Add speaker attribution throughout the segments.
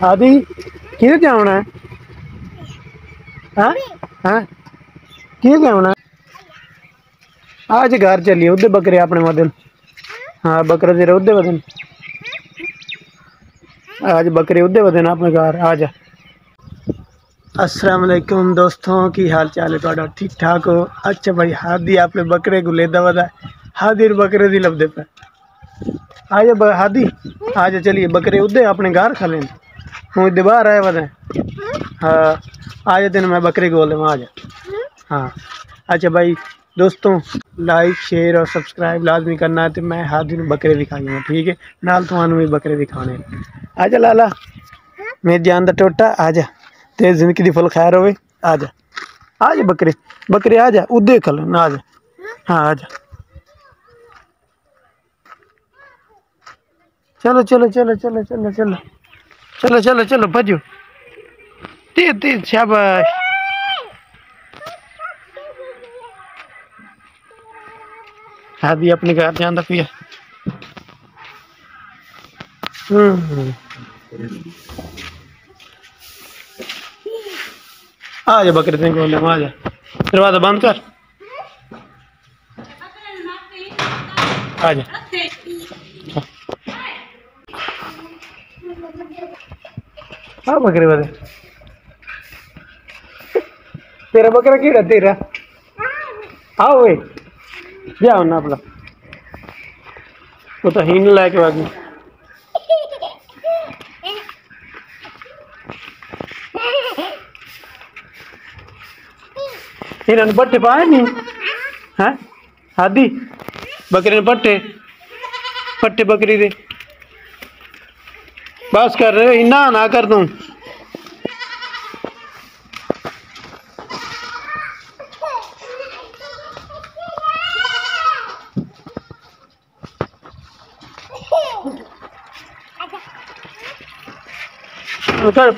Speaker 1: आदि किधर जाना है? हाँ हाँ किधर जाना है? आज घर चलिए उधर बकरे अपने वदन। हाँ बकरे तेरे उधर वदन। आज बकरे उधर वदन अपने घर आ जा। अस्सलाम वालेकुम दोस्तों की हाल चाल है थोड़ा ठीक ठाक हो? अच्छा भाई हादी आपने बकरे को लेदा वदा हादी बकरे दी लभदे पे आजा हादी आजा चलिए बकरे उधर अपने घर खा लें हूँ इधर बाहर आया वदा। हाँ आजा तेन मैं बकरे को बोले आ जा। हाँ अच्छा भाई दोस्तों लाइक शेयर और सब्सक्राइब लाजमी करना है तो मैं हादी बकरे भी खाऊंगा ठीक है नाल तुहानू भी बकरे भी खाने। आजा लाला मेरी जान दा टोटा आजा तेरी जिंदगी दी फुल खैर होवे आजा आजा बकरे बकरे आजा उदे खल ना आजा। हाँ आजा चलो चलो चलो चलो चलो चलो चलो चलो चलो भजो तेज तेज शाबाश। हादी अपने घर जाना पिया। आ जा बकरे तेरे को आ जा दरवाजा बंद कर आ जा। हाँ बकरे वाले तेरा बकरा की तेरा आओ वे जाओ ना अपना वो तो हीन लैके बागी इन्होंने पट्टे पाए नहीं हैं हादी बकरे ने पट्टे पट्टे बकरी दे बस कर रहे इन्ना ना कर दूं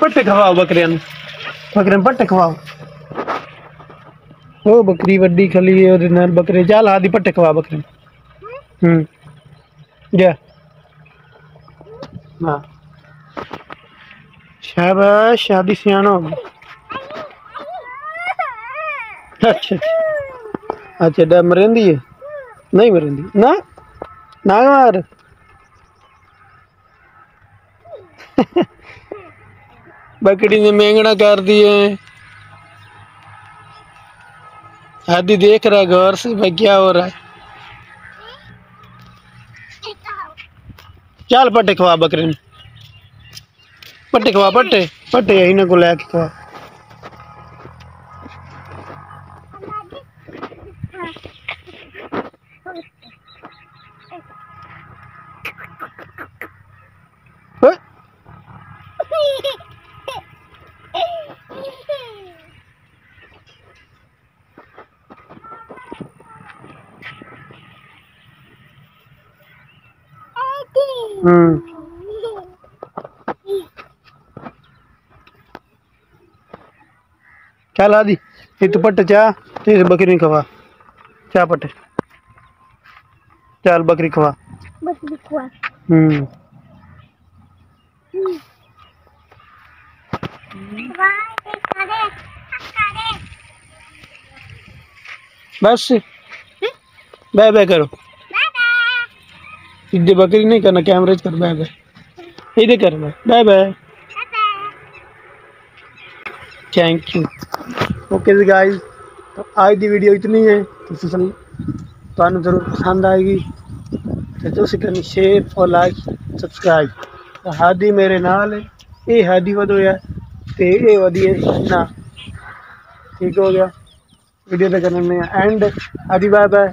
Speaker 1: पट्टे खवाओ बकरे बकरे पट्टे खवाओ ओ बकरी वड्डी खली है बकरे चल आदि पट्टे खवा बकरे जा। हाँ शाबाश शादी सियाना हो गया। अच्छा अच्छा अच्छा डर मरेंदी है नहीं मरेंदी ना ना मार बकरी ने मेंगना कर दिए। आदि देख रहा है गौर से भाई क्या हो रहा है। चल पट्टे खवा बकरे ने पट्टे खवा पट्टे पट्टे इन्हें को लेके खवा। चल आदि ये तो पट्टे चा तेरे बकरी नहीं खवा चा पट्टे चल बकरी खवा बस बाय बाय करो इधर बकरी नहीं करना कैमरे कर बाय बाय इधर कर bye bye thank you okay guys तो आज की वीडियो इतनी है तो जरूर पसंद आएगी तो तुम करनी शेयर और लाइक सब्सक्राइब तो हादी मेरे नाल है ये हादी वधो है तो ये वधी है ना ठीक हो गया वीडियो तो करने में एंड आदि बाय बाय।